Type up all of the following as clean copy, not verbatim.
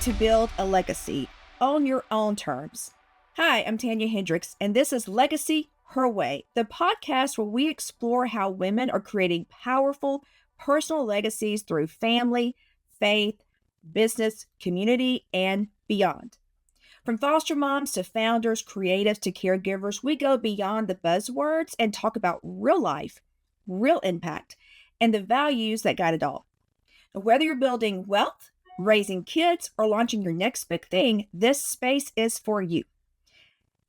to build a legacy on your own terms. Hi, I'm Tanya Hendricks, and this is Legacy Her Way, the podcast where we explore how women are creating powerful personal legacies through family, faith, business, community, and beyond. From foster moms to founders, creatives to caregivers, we go beyond the buzzwords and talk about real life, real impact, and the values that guide it all. Whether you're building wealth, raising kids, or launching your next big thing, this space is for you.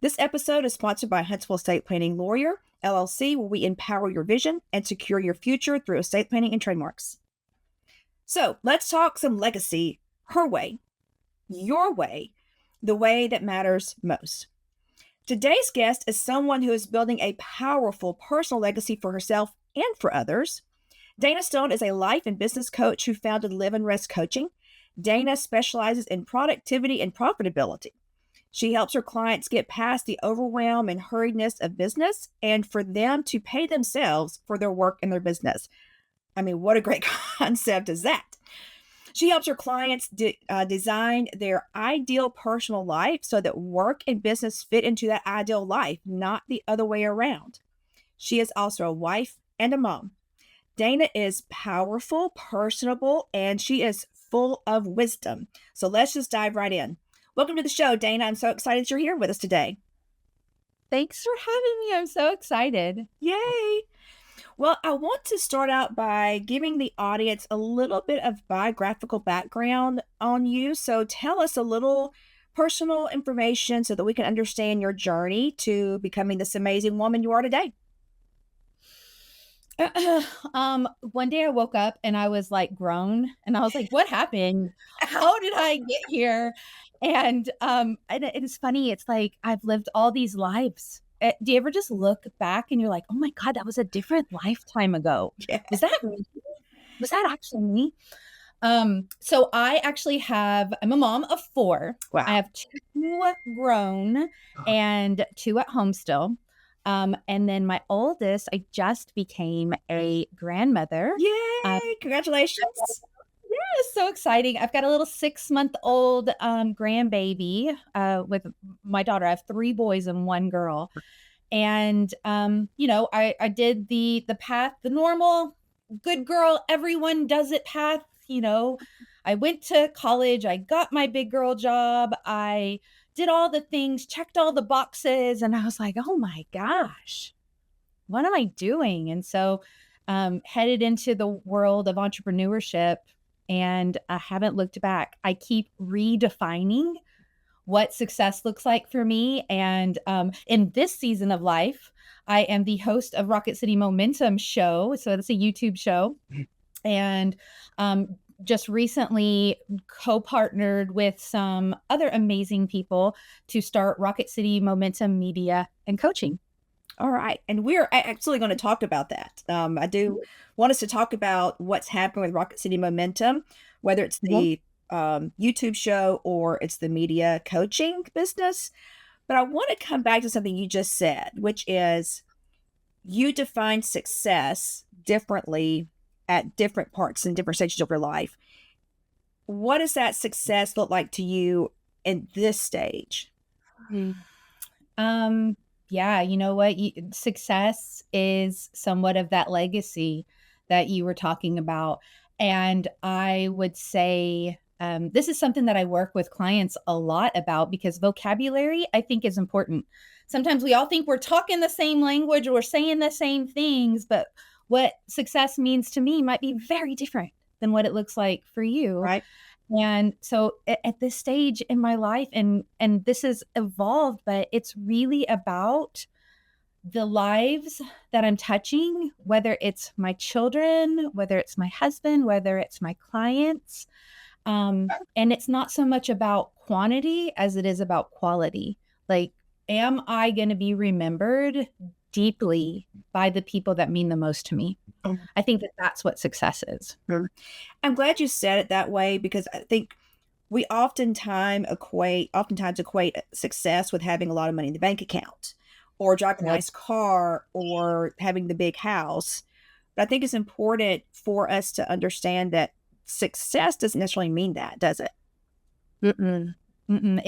This episode is sponsored by Huntsville Estate Planning Lawyer, LLC, where we empower your vision and secure your future through estate planning and trademarks. So let's talk some legacy, her way, your way, the way that matters most. Today's guest is someone who is building a powerful personal legacy for herself and for others. Dana Stone is a life and business coach who founded Live and Rest Coaching. Dana specializes in productivity and profitability. She helps her clients get past the overwhelm and hurriedness of business and for them to pay themselves for their work and their business. I mean, what a great concept is that? She helps her clients design their ideal personal life so that work and business fit into that ideal life, not the other way around. She is also a wife and a mom. Dana is powerful, personable, and she is full of wisdom. So let's just dive right in. Welcome to the show, Dana. I'm so excited you're here with us today. Thanks for having me. I'm so excited. Yay. Well, I want to start out by giving the audience a little bit of biographical background on you. So tell us a little personal information so that we can understand your journey to becoming this amazing woman you are today. One day I woke up and I was like grown and I was like, what happened? How did I get here? And it's funny. It's like, I've lived all these lives. Do you ever just look back and you're like, oh my God, that was a different lifetime ago. Yeah. Was that actually me? So I actually I'm a mom of 4. Wow. I have 2 grown and 2 at home still. And then my oldest, I just became a grandmother. Yay! Congratulations. Yeah, it's so exciting. I've got a little 6-month-old grandbaby with my daughter. I have 3 boys and 1 girl. And, I did the path, the normal good girl, everyone does it path. I went to college. I got my big girl job. I did all the things, checked all the boxes. And I was like, oh my gosh, what am I doing? And so headed into the world of entrepreneurship and I haven't looked back. I keep redefining what success looks like for me. And in this season of life, I am the host of Rocket City Momentum Show. So it's a YouTube show. And just recently co-partnered with some other amazing people to start Rocket City Momentum Media and Coaching. All right. And we're actually going to talk about that. I do want us to talk about what's happening with Rocket City Momentum, whether it's the YouTube show or it's the media coaching business. But I want to come back to something you just said, which is you define success differently at different parts and different stages of your life. What does that success look like to you in this stage? Yeah, you know what? Success is somewhat of that legacy that you were talking about. And I would say this is something that I work with clients a lot about because vocabulary, I think, is important. Sometimes we all think we're talking the same language or we're saying the same things, but what success means to me might be very different than what it looks like for you. Right. And so at this stage in my life, and this has evolved, but it's really about the lives that I'm touching, whether it's my children, whether it's my husband, whether it's my clients. And it's not so much about quantity as it is about quality. Like, am I going to be remembered deeply by the people that mean the most to me? I think that that's what success is. I'm glad you said it that way because I think we oftentimes equate success with having a lot of money in the bank account or driving a nice car or having the big house. But I think it's important for us to understand that success doesn't necessarily mean that, does it? Mm-mm. Mm-mm.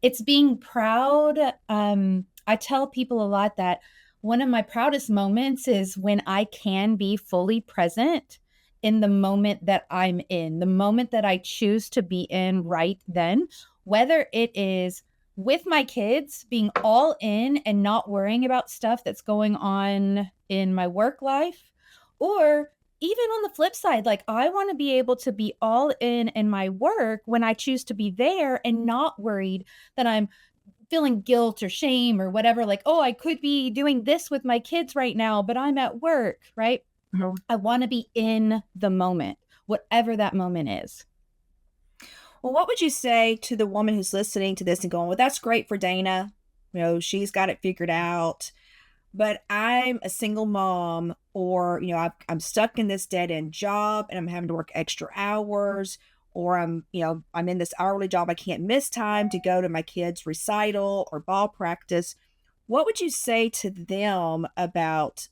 It's being proud. I tell people a lot that one of my proudest moments is when I can be fully present in the moment that I'm in, the moment that I choose to be in right then, whether it is with my kids, being all in and not worrying about stuff that's going on in my work life, or even on the flip side, like I want to be able to be all in my work when I choose to be there and not worried that I'm feeling guilt or shame or whatever. Like, oh, I could be doing this with my kids right now, but I'm at work, right? Mhm. I want to be in the moment, whatever that moment is. Well, what would you say to the woman who's listening to this and going, well, that's great for Dana. She's got it figured out. But I'm a single mom, or, I'm stuck in this dead end job and I'm having to work extra hours, or I'm in this hourly job. I can't miss time to go to my kids' recital or ball practice. What would you say to them about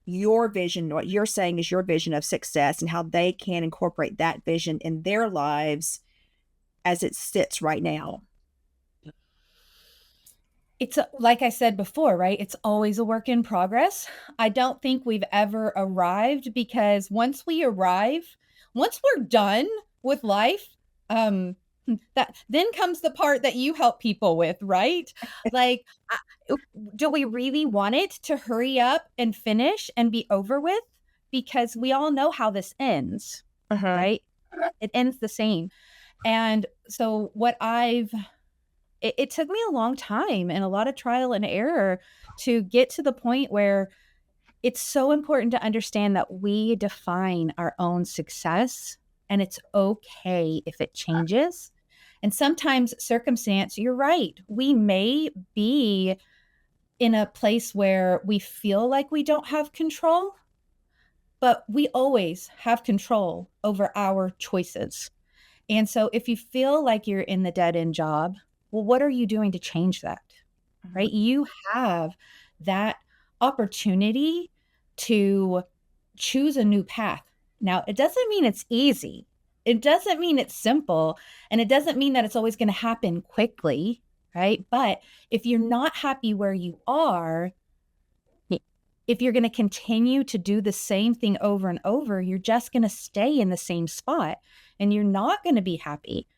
your vision, what you're saying is your vision of success, and how they can incorporate that vision in their lives as it sits right now? Like I said before, right? It's always a work in progress. I don't think we've ever arrived because once we're done with life, um, that then comes the part that you help people with, right? Like, do we really want it to hurry up and finish and be over with? Because we all know how this ends, Uh-huh. right? It ends the same. And so, it took me a long time and a lot of trial and error to get to the point where it's so important to understand that we define our own success and it's okay if it changes. And sometimes circumstance, you're right. We may be in a place where we feel like we don't have control, but we always have control over our choices. And so if you feel like you're in the dead end job, well, what are you doing to change that? Right? You have that opportunity to choose a new path. Now, it doesn't mean it's easy. It doesn't mean it's simple. And it doesn't mean that it's always going to happen quickly. Right. But if you're not happy where you are, if you're going to continue to do the same thing over and over, you're just going to stay in the same spot and you're not going to be happy.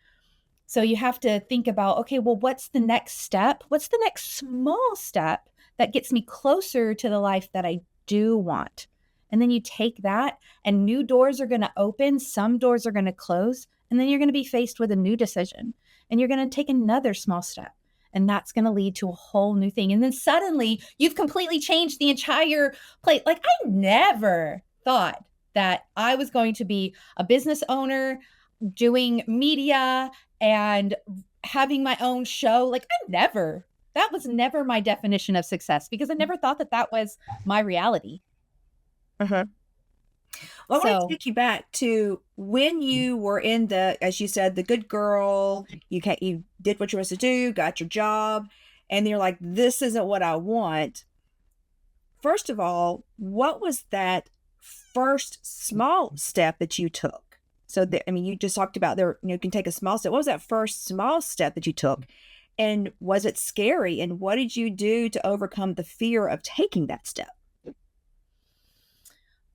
So you have to think about, okay, well, what's the next step? What's the next small step that gets me closer to the life that I do want? And then you take that, and new doors are going to open, some doors are going to close, and then you're going to be faced with a new decision. And you're going to take another small step. And that's going to lead to a whole new thing. And then suddenly you've completely changed the entire plate. Like, I never thought that I was going to be a business owner doing media and having my own show. Like, that was never my definition of success because I never thought that that was my reality. Uh-huh. Well, I want to So, take you back to when you were in as you said, the good girl. You did what you were supposed to do, got your job, and you're like, this isn't what I want. First of all, what was that first small step that you took? So that, I mean, you just talked about there, you can take a small step. What was that first small step that you took? And was it scary? And what did you do to overcome the fear of taking that step?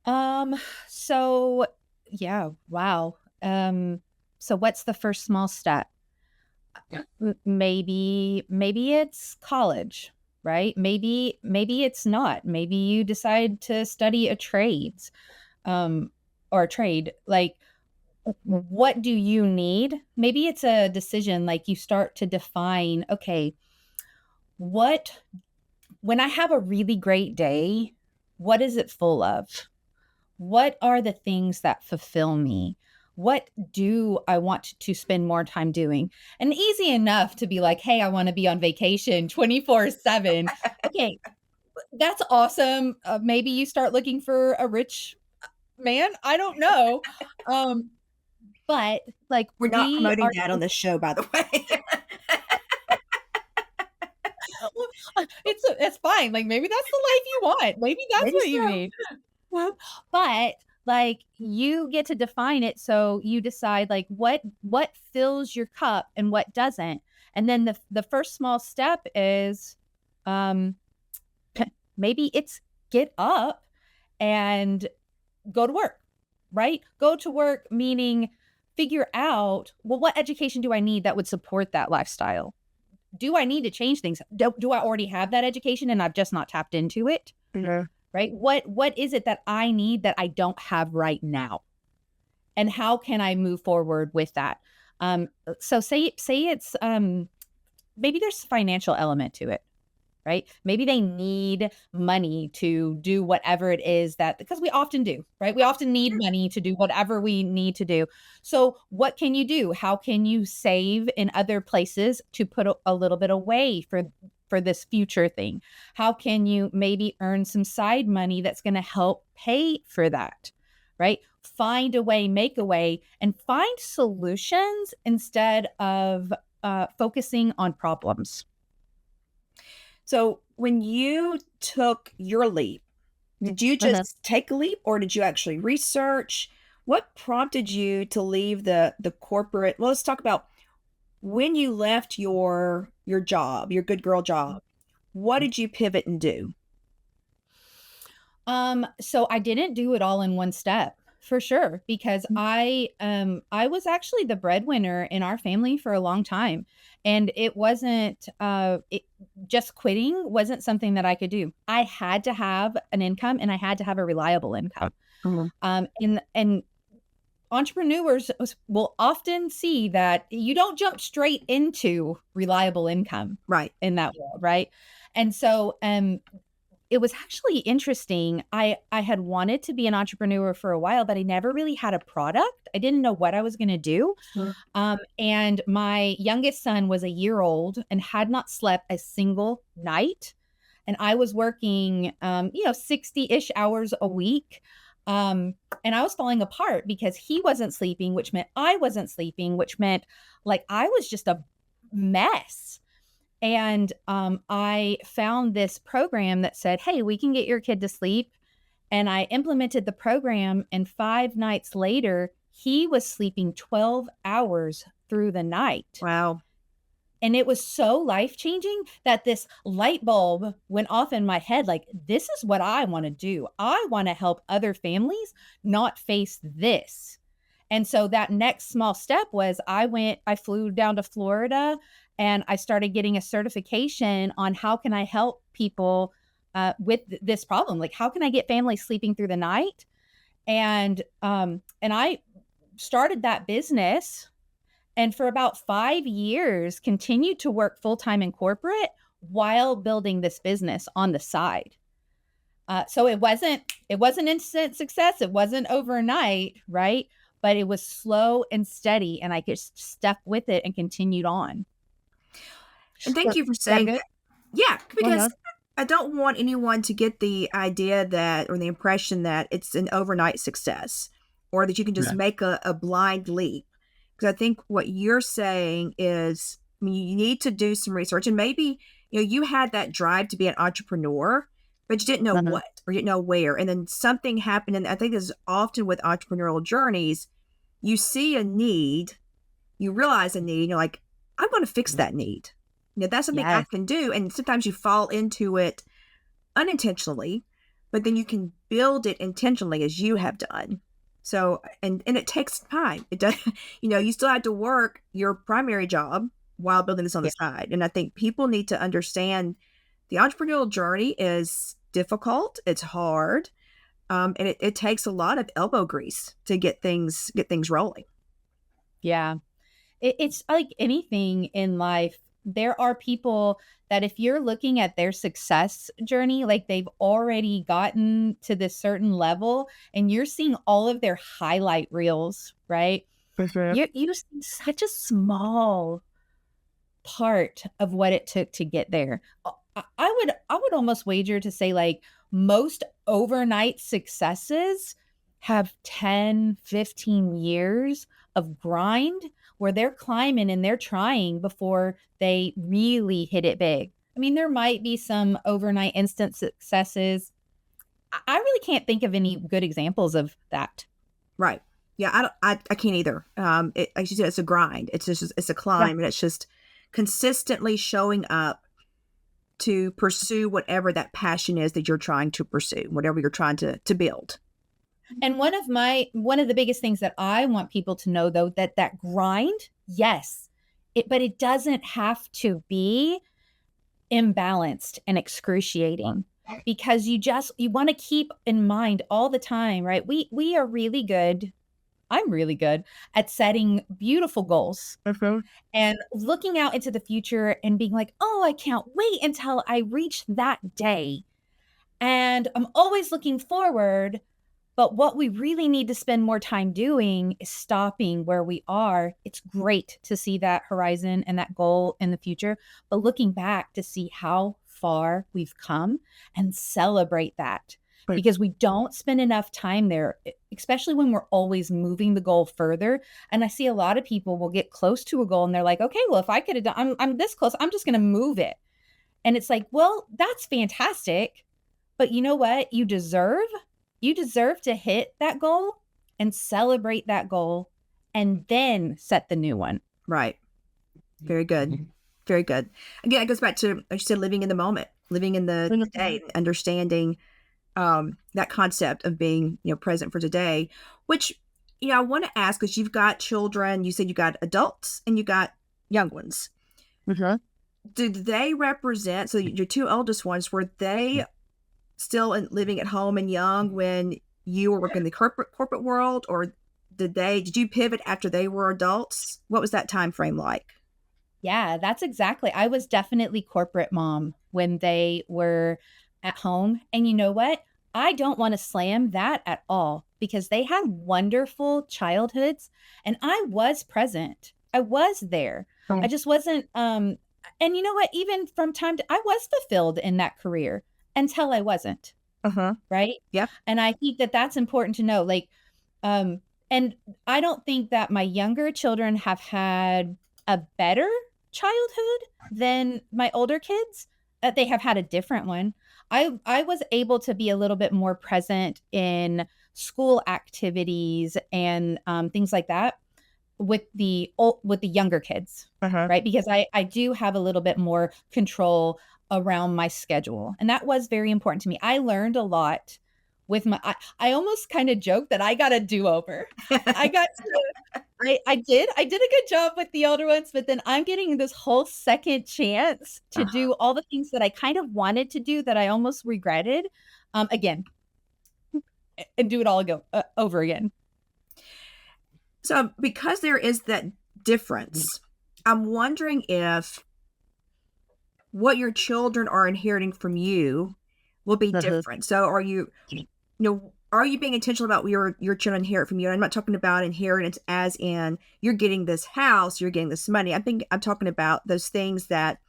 um, so yeah, wow. So what's the first small step? Maybe it's college, right? Maybe it's not. Maybe you decide to study a trades, um, or a trade. Like, what do you need? Maybe it's a decision, like you start to define, okay, what, when I have a really great day, what is it full of? What are the things that fulfill me? What do I want to spend more time doing? And easy enough to be like, hey, I want to be on vacation 24/7. Okay, that's awesome. Maybe you start looking for a rich man. I don't know. Um, but like We're not we promoting are that on the show, by the way. it's fine. Like maybe that's the life you want. Maybe that's Maybe what you so. need. But like you get to define it. So you decide like what fills your cup and what doesn't. And then the first small step is um maybe it's get up and go to work, right? Go to work, meaning figure out, well, what education do I need that would support that lifestyle? Do I need to change things? Do I already have that education and I've just not tapped into it? Yeah. Right? What is it that I need that I don't have right now? And how can I move forward with that? So say it's maybe there's a financial element to it, right? Maybe they need money to do whatever it is that, because we often do, right? We often need money to do whatever we need to do. So what can you do? How can you save in other places to put a little bit away for this future thing? How can you maybe earn some side money that's going to help pay for that? Right? Find a way, make a way, and find solutions instead of focusing on problems. So when you took your leap, did you Uh-huh. just take a leap or did you actually research? What prompted you to leave the corporate? Well, let's talk about when you left your job, your good girl job. What did you pivot and do? So I didn't do it all in one step for sure because I was actually the breadwinner in our family for a long time. And it wasn't just quitting wasn't something that I could do. I had to have an income and I had to have a reliable income. Mhm. And entrepreneurs will often see that you don't jump straight into reliable income Right. in that world, right? And so it was actually interesting. I had wanted to be an entrepreneur for a while, but I never really had a product. I didn't know what I was going to do. Mhm. And my youngest son was a year old and had not slept a single night. And I was working, 60-ish hours a week. And I was falling apart because he wasn't sleeping, which meant I wasn't sleeping, which meant like I was just a mess. And I found this program that said, hey, we can get your kid to sleep. And I implemented the program. And 5 nights later, he was sleeping 12 hours through the night. Wow. And it was so life changing that this light bulb went off in my head like, this is what I want to do. I want to help other families not face this. And so that next small step was I flew down to Florida and I started getting a certification on how can I help people with this problem? Like, how can I get families sleeping through the night? And I started that business and for about 5 years continued to work full-time in corporate while building this business on the side. So it wasn't instant success. It wasn't overnight, right? But it was slow and steady, and I just stuck with it and continued on. And thank So, you for is that saying good? that. Yeah, because Uh-huh. I don't want anyone to get the idea that or the impression that it's an overnight success or that you can just Yeah. make a blind leap. Because I think what you're saying is, I mean, you need to do some research and maybe, you had that drive to be an entrepreneur, but you didn't know Uh-huh. what or you didn't know where. And then something happened. And I think this is often with entrepreneurial journeys, you see a need, you realize a need, and you're like, I'm going to fix that need. That's something I Yes. can do. And sometimes you fall into it unintentionally, but then you can build it intentionally as you have done. So, and it takes time. It does, you still have to work your primary job while building this on the Yeah. side. And I think people need to understand the entrepreneurial journey is difficult. It's hard. And it takes a lot of elbow grease to get things rolling. Yeah. It's like anything in life. There are people that if you're looking at their success journey, like they've already gotten to this certain level and you're seeing all of their highlight reels, right? For sure. You see such a small part of what it took to get there. I would almost wager to say like most overnight successes have 10, 15 years of grind where they're climbing and they're trying before they really hit it big. I mean, there might be some overnight instant successes. I really can't think of any good examples of that. Right. Yeah, I can't either. Like you said, it's a grind. It's a Yeah. climb, and it's just consistently showing up to pursue whatever that passion is that you're trying to pursue, whatever you're trying to build. And one of the biggest things that I want people to know though, that grind, yes, but it doesn't have to be imbalanced and excruciating, because you want to keep in mind all the time, right? We are really good. I'm really good at setting beautiful goals and looking out into the future and being like, "Oh, I can't wait until I reach that day." And I'm always looking forward, but what we really need to spend more time doing is stopping where we are. It's great to see that horizon and that goal in the future, but looking back to see how far we've come and celebrate that, Right. because we don't spend enough time there, especially when we're always moving the goal further. And I see a lot of people will get close to a goal and they're like, okay, well, if I could have done, I'm this close, I'm just going to move it. And it's like, well, that's fantastic. But you know what? You deserve to hit that goal and celebrate that goal and then set the new one. Right. Very good. Very good. Again, it goes back to, like you said, living in the moment, living in the day, understanding that concept of being, present for today, which, I want to ask, because you've got children, you said you got adults and you got young ones. Did they represent, so your two oldest ones, were they still living at home and young when you were working in the corporate world, or did you pivot after they were adults? What was that time frame like? Yeah, that's exactly. I was definitely corporate mom when they were at home. And you know what? I don't want to slam that at all, because they had wonderful childhoods and I was present. I was there. I just wasn't and you know what? Even from time to I was fulfilled in that career until I wasn't, Uh-huh. right? Yep. And I think that that's important to know. Like um and I don't think that my younger children have had a better childhood than my older kids. That they have had a different one. I was able to be a little bit more present in school activities and things like that with the younger kids, Uh-huh. right? Because I do have a little bit more control around my schedule, and that was very important to me. I learned a lot with I almost kind of joke that I got a do-over. I got to I did a good job with the older ones, but then I'm getting this whole second chance to Uh-huh. do all the things that I kind of wanted to do that I almost regretted, again, and do it all over again. So because there is that difference, I'm wondering if what your children are inheriting from you will be different. So are you being intentional about what your children inherit from you? And I'm not talking about inheritance as in you're getting this house, you're getting this money. I'm talking about those things that,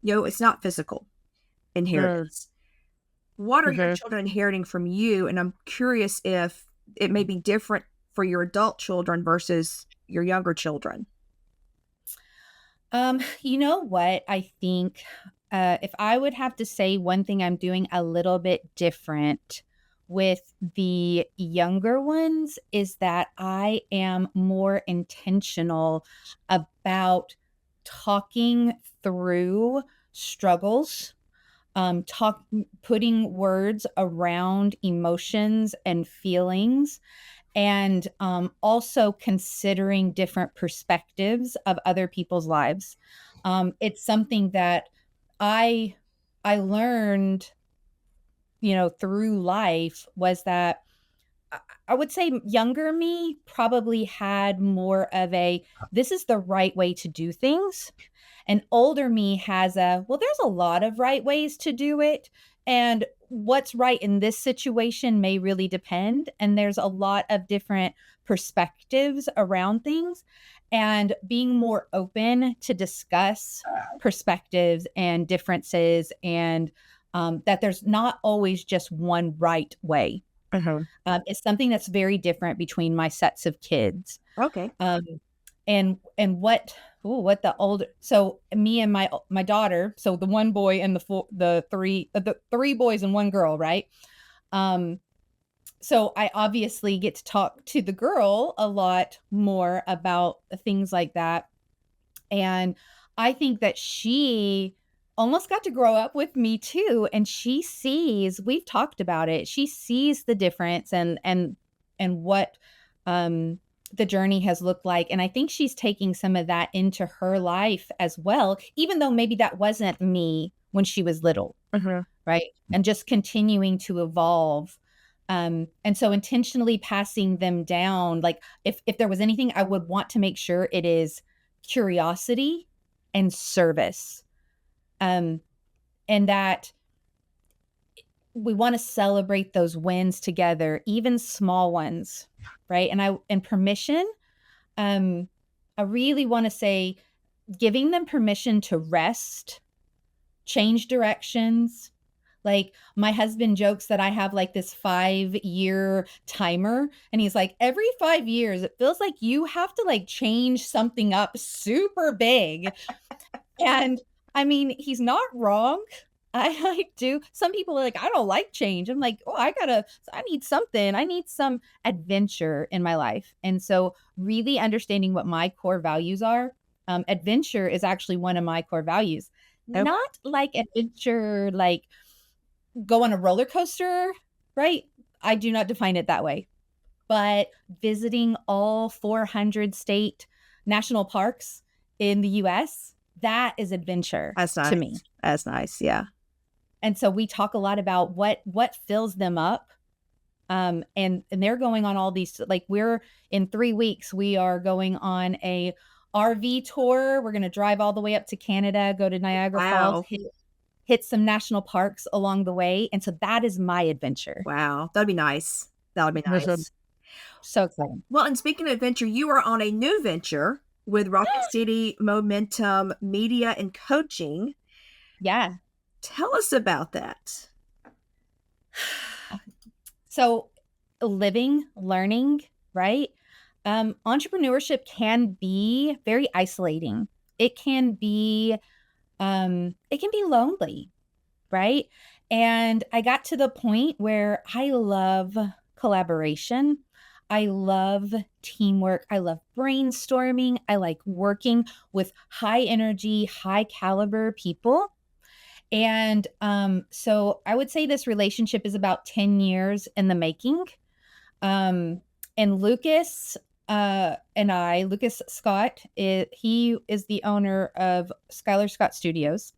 it's not physical inheritance. What are your children inheriting from you? And I'm curious if it may be different for your adult children versus your younger children. You know what? I think if I would have to say one thing I'm doing a little bit different with the younger ones is that I am more intentional about talking through struggles, putting words around emotions and feelings, and also considering different perspectives of other people's lives. It's something that I I learned, through life, was that I would say younger me probably had more of a this is the right way to do things, and older me has a, well, there's a lot of right ways to do it. And what's right in this situation may really depend. And there's a lot of different perspectives around things. And being more open to discuss perspectives and differences, and that there's not always just one right way. Uh-huh. It's something that's very different between my sets of kids. Okay. Um, and what the older, so me and my daughter, so the one boy and the three boys and one girl, right? So I obviously get to talk to the girl a lot more about things like that. And I think that she almost got to grow up with me too. And she sees, we've talked about it. She sees the difference and what the journey has looked like. And I think she's taking some of that into her life as well, even though maybe that wasn't me when she was little, Mm-hmm. right? And just continuing to evolve. And so intentionally passing them down, like if there was anything, I would want to make sure it is curiosity and service. Um, and that we want to celebrate those wins together, even small ones, right? And permission, um, I really want to say giving them permission to rest, change directions. Like my husband jokes that I have like this 5-year timer. And he's like, every 5 years, it feels like you have to like change something up super big. And I mean, he's not wrong. I do. Some people are like, I don't like change. I'm like, oh, I need something. I need some adventure in my life. And so, really understanding what my core values are. Adventure is actually one of my core values. Nope. Not like adventure, like go on a roller coaster, right? I do not define it that way. But visiting all 400 state national parks in the US, that is adventure That's to nice. me. That's nice. Yeah. And so we talk a lot about what fills them up. And they're going on all these, like we're in 3 weeks, we are going on a RV tour. We're going to drive all the way up to Canada, go to Niagara Falls, Wow. hit some national parks along the way. And so that is my adventure. Wow. That'd be nice. That would be nice. So exciting. Well, and speaking of adventure, you are on a new venture with Rocket City Momentum Media and Coaching. Yeah. Tell us about that. So living, learning, right? Entrepreneurship can be very isolating. It can be lonely, right? And I got to the point where I love collaboration. I love teamwork. I love brainstorming. I like working with high energy, high caliber people. And so I would say this relationship is about 10 years in the making. And Lucas Lucas Scott, he is the owner of Skylar Scott Studios.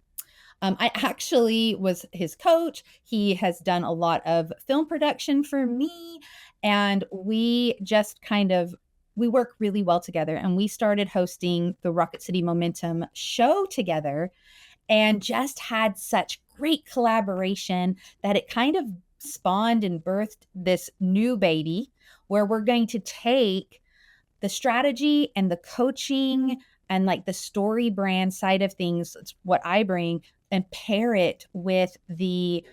I actually was his coach. He has done a lot of film production for me. And we just we work really well together. And we started hosting the Rocket City Momentum show together and just had such great collaboration that it kind of spawned and birthed this new baby where we're going to take the strategy and the coaching and like the story brand side of things, what I bring, and pair it with the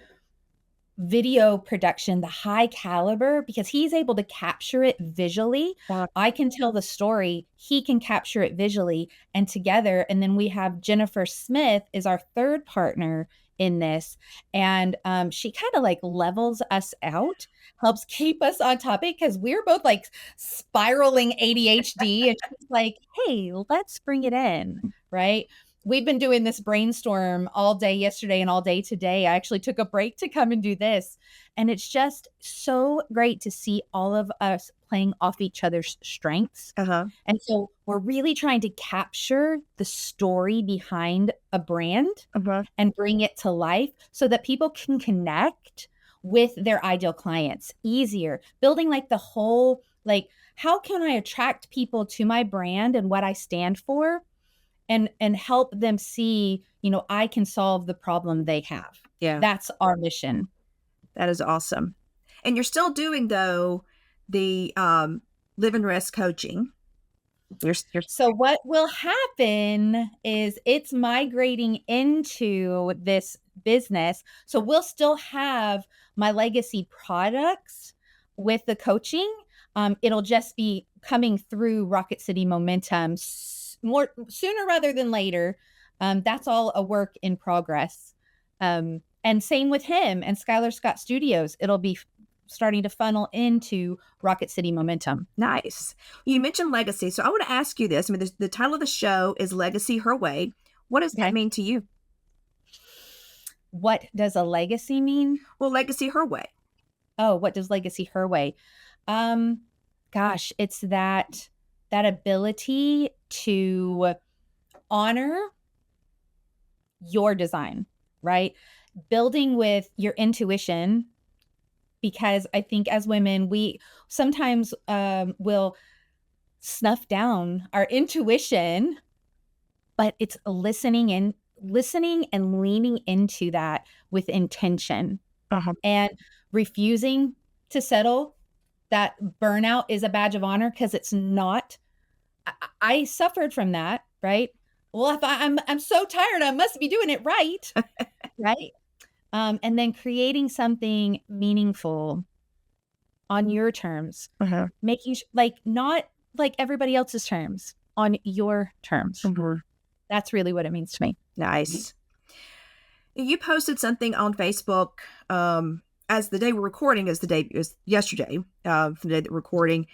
video production, the high caliber, because he's able to capture it visually. Wow. I can tell the story, he can capture it visually, and together. And then we have Jennifer Smith is our third partner in this. And she kind of like levels us out, helps keep us on topic because we're both like spiraling ADHD. And she's like, hey, let's bring it in. Right. We've been doing this brainstorm all day yesterday and all day today. I actually took a break to come and do this. And it's just so great to see all of us playing off each other's strengths. Uh-huh. And so we're really trying to capture the story behind a brand Uh-huh. and bring it to life so that people can connect with their ideal clients easier. Building like the whole, like, how can I attract people to my brand and what I stand for? And help them see, I can solve the problem they have. Yeah. That's our mission. That is awesome. And you're still doing though the live and rest coaching. You're So what will happen is it's migrating into this business. So we'll still have my legacy products with the coaching. It'll just be coming through Rocket City Momentum more sooner rather than later. That's all a work in progress. And same with him and Skylar Scott Studios. It'll be starting to funnel into Rocket City Momentum. Nice. You mentioned legacy. So I want to ask you this. I mean, the title of the show is Legacy Her Way. What does that Okay. mean to you? What does a legacy mean? Well, Legacy Her Way. Oh, what does legacy her way? Um, Gosh, it's that ability to honor your design, right? Building with your intuition, because I think as women, we sometimes will snuff down our intuition, but it's listening and leaning into that with intention Uh-huh. and refusing to settle. That burnout is a badge of honor, because it's not. I suffered from that, right? Well, if I'm so tired, I must be doing it right, right? And then creating something meaningful on your terms, Uh-huh. making like not like everybody else's terms, on your terms. Mhm. That's really what it means to me. Nice. You posted something on Facebook as the day we're recording is yesterday, from the day that we're recording.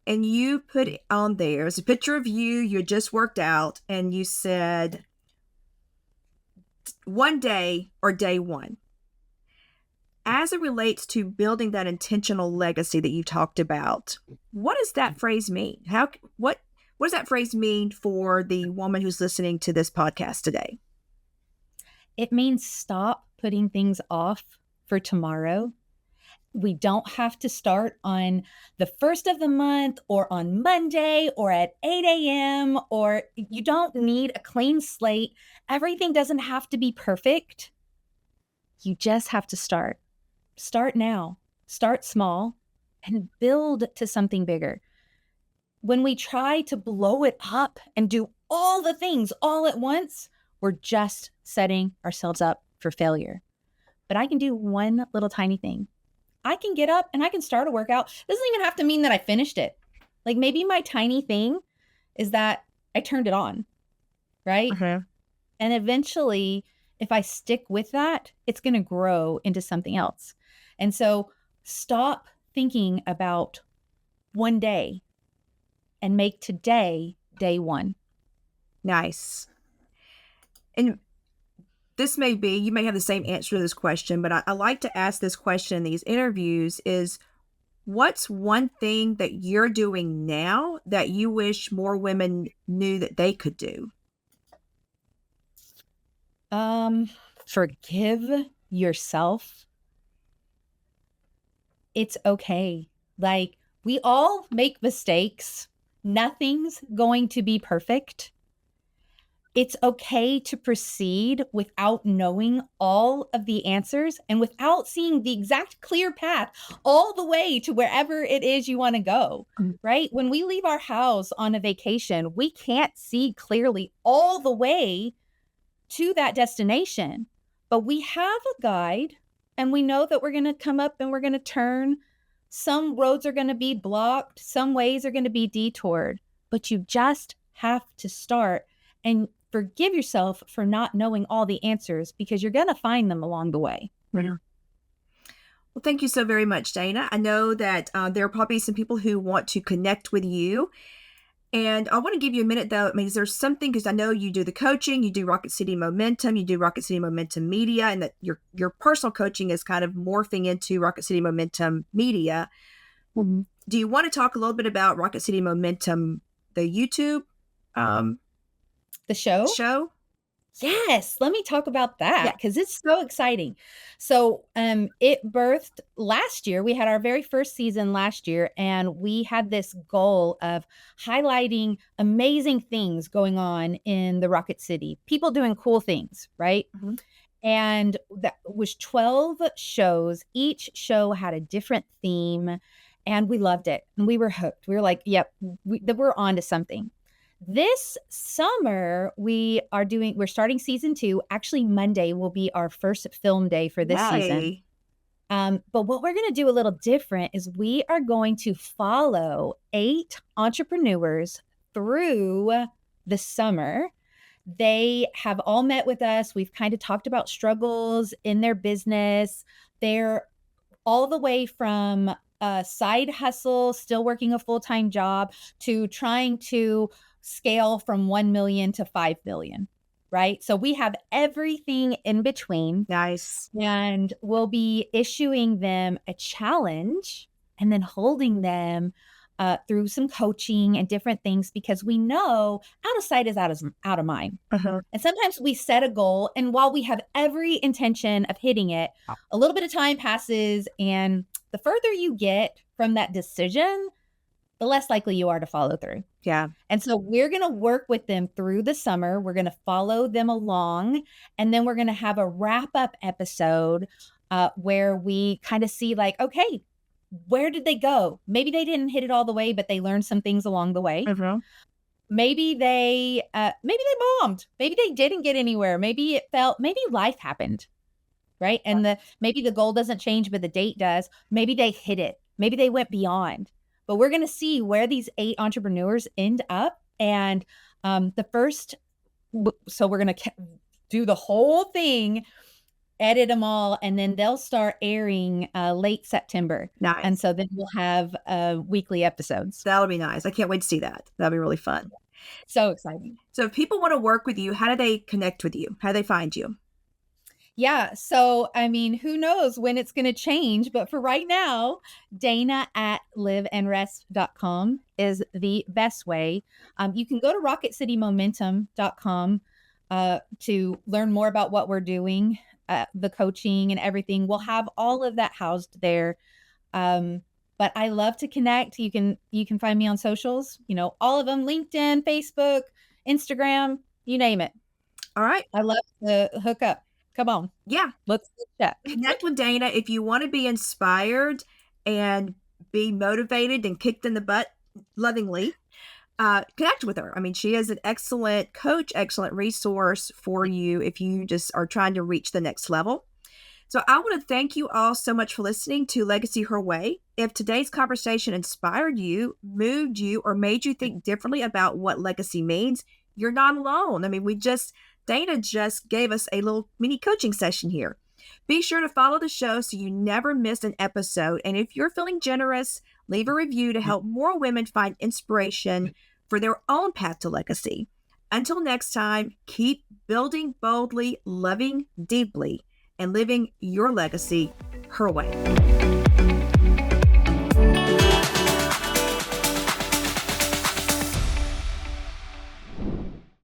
And you put it on there. It's a picture of you. You had just worked out, and you said, one day or day one. As it relates to building that intentional legacy that you talked about, what does that phrase mean? What does that phrase mean for the woman who's listening to this podcast today? It means stop putting things off for tomorrow. We don't have to start on the first of the month or on Monday or at 8 a.m. or you don't need a clean slate. Everything doesn't have to be perfect. You just have to start. Start now. Start small and build to something bigger. When we try to blow it up and do all the things all at once, we're just setting ourselves up for failure. But I can do one little tiny thing. I can get up and I can start a workout. It doesn't even have to mean that I finished it. Like maybe my tiny thing is that I turned it on, right? Uh-huh. And eventually, if I stick with that, it's going to grow into something else. And so stop thinking about one day and make today day one. Nice. And you may have the same answer to this question, but I like to ask this question in these interviews is, what's one thing that you're doing now that you wish more women knew that they could do? Forgive yourself. It's okay. Like, we all make mistakes. Nothing's going to be perfect. It's okay to proceed without knowing all of the answers and without seeing the exact clear path all the way to wherever it is you want to go, right? When we leave our house on a vacation, we can't see clearly all the way to that destination, but we have a guide and we know that we're going to come up and we're going to turn. Some roads are going to be blocked. Some ways are going to be detoured, but you just have to start and forgive yourself for not knowing all the answers, because you're going to find them along the way. Well, thank you so very much, Dana. I know that there are probably some people who want to connect with you. And I want to give you a minute, though. I mean, is there something, because I know you do the coaching, you do Rocket City Momentum, you do Rocket City Momentum Media, and that your personal coaching is kind of morphing into Rocket City Momentum Media. Mm-hmm. Do you want to talk a little bit about Rocket City Momentum, the YouTube the show? Yes, let me talk about that, because it's so exciting. So it birthed last year. We had our very first season last year, and we had this goal of highlighting amazing things going on in the Rocket City, people doing cool things, right? Mm-hmm. And that was 12 shows. Each show had a different theme, and we loved it. And we were hooked. We were like, yep, we're on to something. This summer, we're starting season 2. Actually, Monday will be our first film day for this season. But what we're going to do a little different is we are going to follow 8 entrepreneurs through the summer. They have all met with us. We've kind of talked about struggles in their business. They're all the way from a side hustle, still working a full-time job, to trying to scale from 1 million to 5 million, right? So we have everything in between, Nice. and we'll be issuing them a challenge and then holding them through some coaching and different things, because we know out of sight is out of mind. Uh-huh. And sometimes we set a goal, and while we have every intention of hitting it, a little bit of time passes, and the further you get from that decision, the less likely you are to follow through. Yeah. And so we're going to work with them through the summer. We're going to follow them along, and then we're going to have a wrap up episode where we kind of see, like, okay, where did they go? Maybe they didn't hit it all the way, but they learned some things along the way. Uh-huh. Maybe they bombed. Maybe they didn't get anywhere. Maybe life happened, right? And maybe the goal doesn't change, but the date does. Maybe they hit it. Maybe they went beyond. But we're going to see where these 8 entrepreneurs end up. And so we're going to do the whole thing, edit them all, and then they'll start airing late September. Nice. And so then we'll have weekly episodes. That'll be nice. I can't wait to see that. That'll be really fun. So exciting. So if people want to work with you, how do they connect with you? How do they find you? Yeah. So, I mean, who knows when it's going to change, but for right now, Dana@liveandrest.com is the best way. You can go to rocketcitymomentum.com to learn more about what we're doing, the coaching and everything. We'll have all of that housed there. But I love to connect. You can find me on socials, all of them: LinkedIn, Facebook, Instagram, you name it. All right. I love to hook up. Come on. Yeah. Let's chat. Connect with Dana if you want to be inspired and be motivated and kicked in the butt lovingly. Connect with her. I mean, she is an excellent coach, excellent resource for you if you just are trying to reach the next level. So I want to thank you all so much for listening to Legacy Her Way. If today's conversation inspired you, moved you, or made you think differently about what legacy means, you're not alone. I mean, Dana just gave us a little mini coaching session here. Be sure to follow the show so you never miss an episode. And if you're feeling generous, leave a review to help more women find inspiration for their own path to legacy. Until next time, keep building boldly, loving deeply, and living your legacy her way.